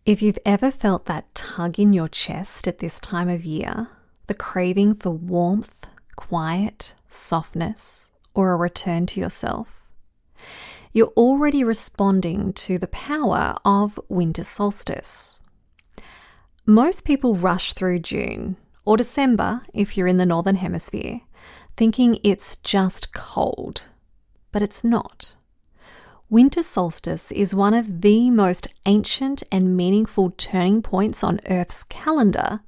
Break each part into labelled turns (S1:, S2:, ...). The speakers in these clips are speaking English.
S1: If you've ever felt that tug in your chest at this time of year, the craving for warmth, quiet, softness, or a return to yourself, you're already responding to the power of winter solstice. Most people rush through June, or December if you're in the Northern Hemisphere, thinking it's just cold, but it's not. Winter solstice is one of the most ancient and meaningful turning points on Earth's calendar.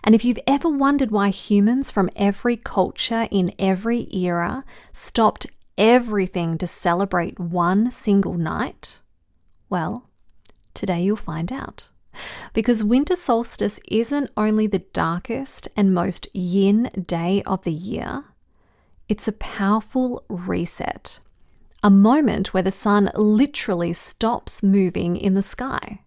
S1: And if you've ever wondered why humans from every culture in every era stopped everything to celebrate one single night, well, today you'll find out. Because winter solstice isn't only the darkest and most yin day of the year, it's a powerful reset. A moment where the sun literally stops moving in the sky.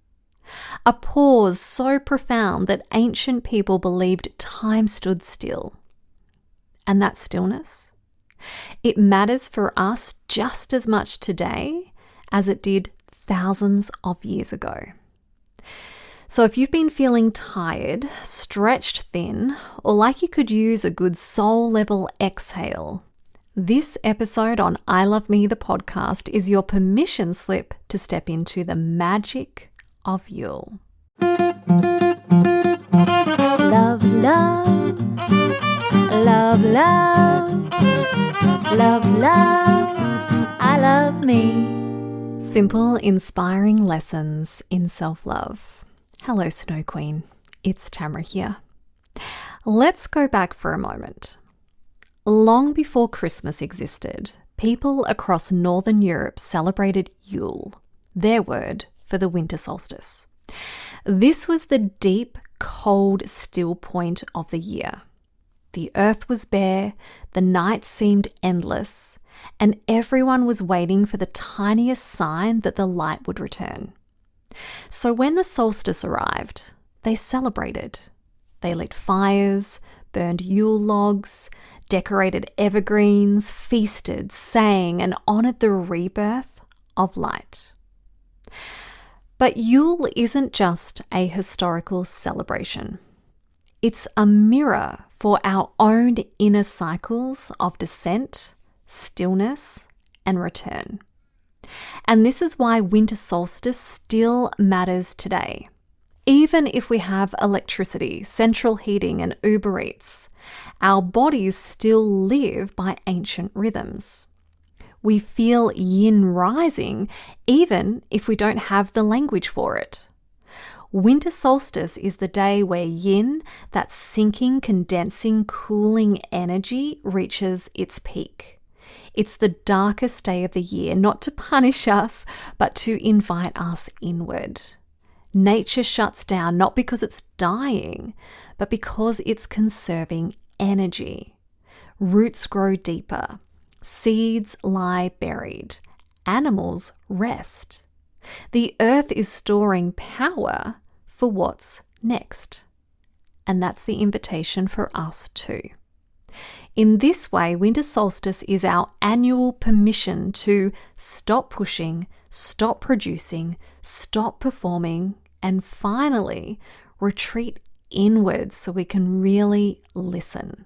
S1: A pause so profound that ancient people believed time stood still. And that stillness? It matters for us just as much today as it did thousands of years ago. So if you've been feeling tired, stretched thin, or like you could use a good soul-level exhale, this episode on I Love Me, the podcast, is your permission slip to step into the magic of Yule.
S2: Love, love, love, love, love, love, I love me.
S1: Simple, inspiring lessons in self-love. Hello, Snow Queen. It's Tamara here. Let's go back for a moment. Long before Christmas existed, people across Northern Europe celebrated Yule, their word for the winter solstice. This was the deep, cold, still point of the year. The earth was bare, the night seemed endless, and everyone was waiting for the tiniest sign that the light would return. So when the solstice arrived, they celebrated. They lit fires, burned Yule logs, decorated evergreens, feasted, sang, and honoured the rebirth of light. But Yule isn't just a historical celebration. It's a mirror for our own inner cycles of descent, stillness, and return. And this is why winter solstice still matters today. Even if we have electricity, central heating, and Uber Eats, our bodies still live by ancient rhythms. We feel yin rising even if we don't have the language for it. Winter solstice is the day where yin, that sinking, condensing, cooling energy, reaches its peak. It's the darkest day of the year, not to punish us, but to invite us inward. Nature shuts down not because it's dying, but because it's conserving energy. Roots grow deeper. Seeds lie buried. Animals rest. The earth is storing power for what's next. And that's the invitation for us too. In this way, winter solstice is our annual permission to stop pushing, stop producing, stop performing, and finally retreat inwards so we can really listen.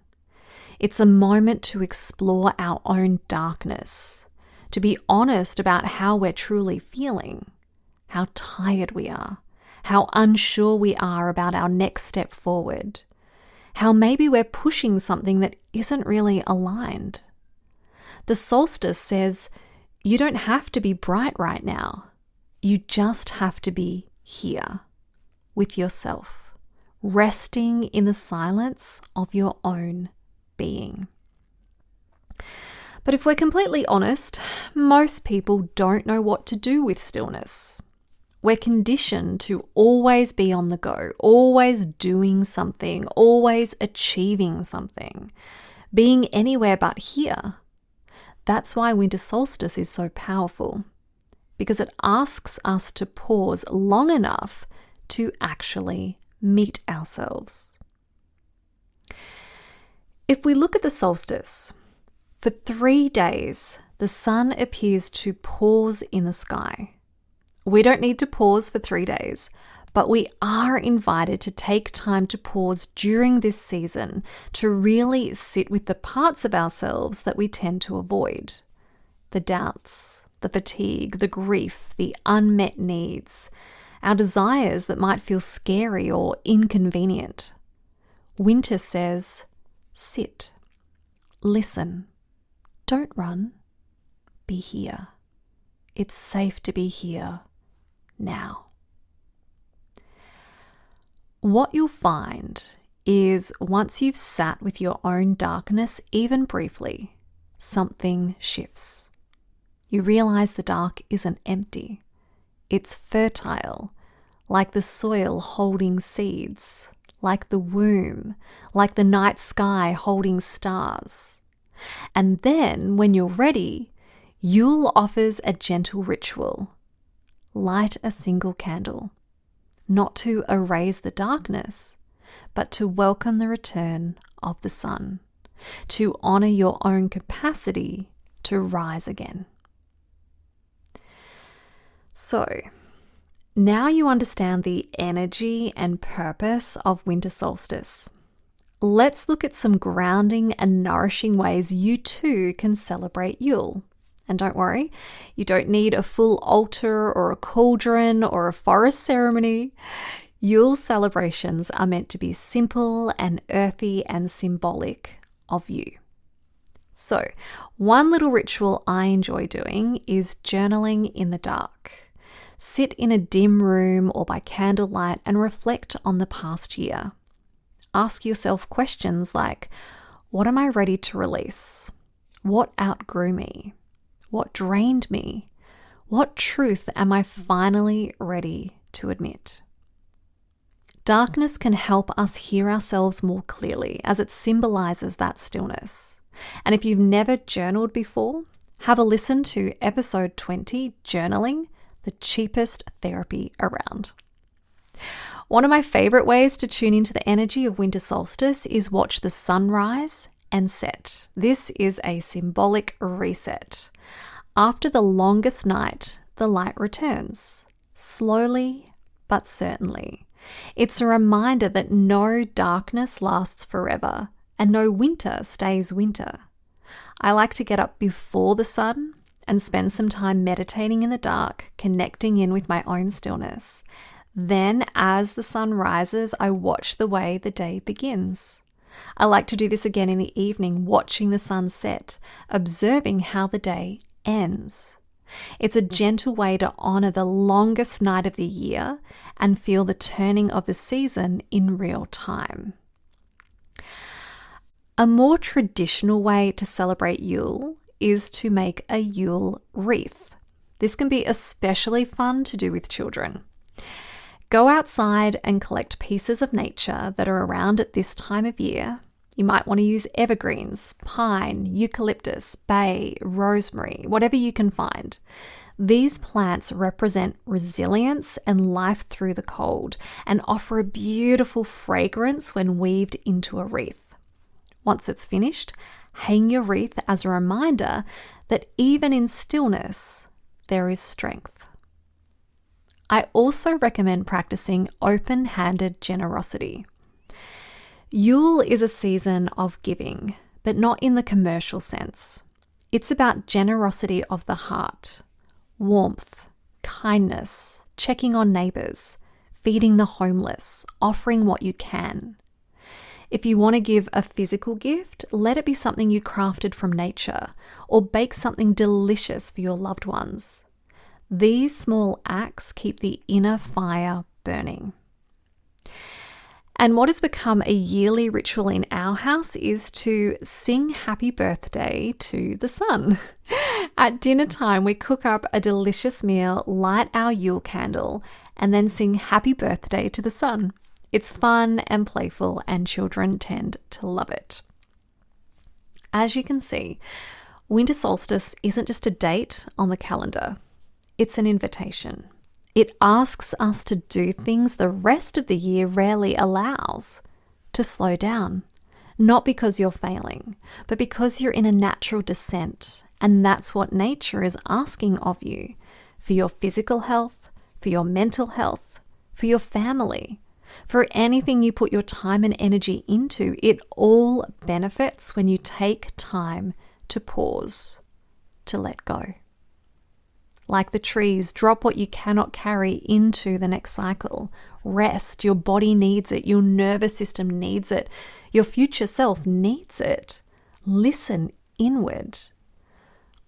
S1: It's a moment to explore our own darkness, to be honest about how we're truly feeling, how tired we are, how unsure we are about our next step forward, how maybe we're pushing something that isn't really aligned. The solstice says, you don't have to be bright right now. You just have to be here with yourself, resting in the silence of your own being. But if we're completely honest, most people don't know what to do with stillness. We're conditioned to always be on the go, always doing something, always achieving something, being anywhere but here. That's why winter solstice is so powerful, because it asks us to pause long enough to actually meet ourselves. If we look at the solstice, for 3 days, the sun appears to pause in the sky. We don't need to pause for 3 days, But we are invited to take time to pause during this season to really sit with the parts of ourselves that we tend to avoid. The doubts, the fatigue, the grief, the unmet needs, our desires that might feel scary or inconvenient. Winter says, sit, listen, don't run, be here. It's safe to be here now. What you'll find is once you've sat with your own darkness, even briefly, something shifts. You realize the dark isn't empty. It's fertile, like the soil holding seeds, like the womb, like the night sky holding stars. And then, when you're ready, Yule offers a gentle ritual. Light a single candle. Not to erase the darkness, but to welcome the return of the sun, to honor your own capacity to rise again. So, now you understand the energy and purpose of winter solstice. Let's look at some grounding and nourishing ways you too can celebrate Yule. And don't worry, you don't need a full altar or a cauldron or a forest ceremony. Yule celebrations are meant to be simple and earthy and symbolic of you. So, one little ritual I enjoy doing is journaling in the dark. Sit in a dim room or by candlelight and reflect on the past year. Ask yourself questions like, what am I ready to release? What outgrew me? What drained me? What truth am I finally ready to admit? Darkness can help us hear ourselves more clearly as it symbolizes that stillness. And if you've never journaled before, have a listen to episode 20, Journaling, the cheapest therapy around. One of my favorite ways to tune into the energy of winter solstice is watch the sunrise and set. This is a symbolic reset. After the longest night, the light returns, slowly but certainly. It's a reminder that no darkness lasts forever and no winter stays winter. I like to get up before the sun and spend some time meditating in the dark, connecting in with my own stillness. Then, as the sun rises, I watch the way the day begins. I like to do this again in the evening, watching the sun set, observing how the day ends. It's a gentle way to honor the longest night of the year and feel the turning of the season in real time. A more traditional way to celebrate Yule is to make a Yule wreath. This can be especially fun to do with children. Go outside and collect pieces of nature that are around at this time of year. You might want to use evergreens, pine, eucalyptus, bay, rosemary, whatever you can find. These plants represent resilience and life through the cold and offer a beautiful fragrance when weaved into a wreath. Once it's finished, hang your wreath as a reminder that even in stillness, there is strength. I also recommend practicing open-handed generosity. Yule is a season of giving, but not in the commercial sense. It's about generosity of the heart, warmth, kindness, checking on neighbours, feeding the homeless, offering what you can. If you want to give a physical gift, let it be something you crafted from nature or bake something delicious for your loved ones. These small acts keep the inner fire burning. And what has become a yearly ritual in our house is to sing happy birthday to the sun. At dinner time, we cook up a delicious meal, light our Yule candle, and then sing happy birthday to the sun. It's fun and playful, and children tend to love it. As you can see, winter solstice isn't just a date on the calendar. It's an invitation. It asks us to do things the rest of the year rarely allows, to slow down, not because you're failing, but because you're in a natural descent, and that's what nature is asking of you, for your physical health, for your mental health, for for your family, for anything you put your time and energy into. It all benefits when you take time to pause, to let go. Like the trees, drop what you cannot carry into the next cycle. Rest. Your body needs it. Your nervous system needs it. Your future self needs it. Listen inward.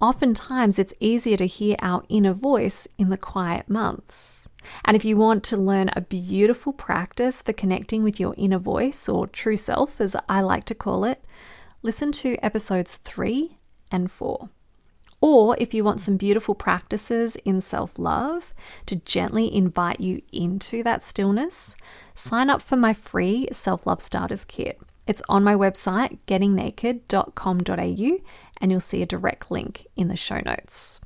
S1: Oftentimes, it's easier to hear our inner voice in the quiet months. And if you want to learn a beautiful practice for connecting with your inner voice, or true self, as I like to call it, listen to episodes 3 and 4. Or if you want some beautiful practices in self-love to gently invite you into that stillness, sign up for my free Self-Love Starters Kit. It's on my website, gettingnaked.com.au, and you'll see a direct link in the show notes.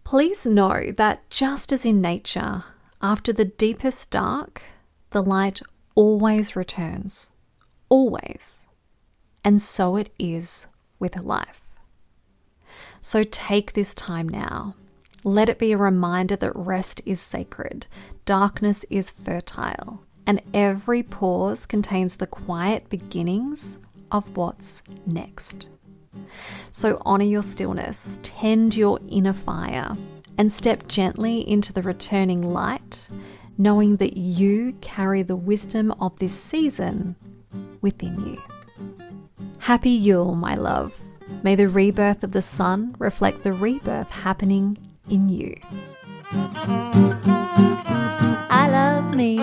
S1: Please know that just as in nature, after the deepest dark, the light always returns. Always. And so it is with life. So take this time now. Let it be a reminder that rest is sacred, darkness is fertile, and every pause contains the quiet beginnings of what's next. So honor your stillness, tend your inner fire, and step gently into the returning light, knowing that you carry the wisdom of this season within you. Happy Yule, my love. May the rebirth of the sun reflect the rebirth happening in you.
S2: I love me.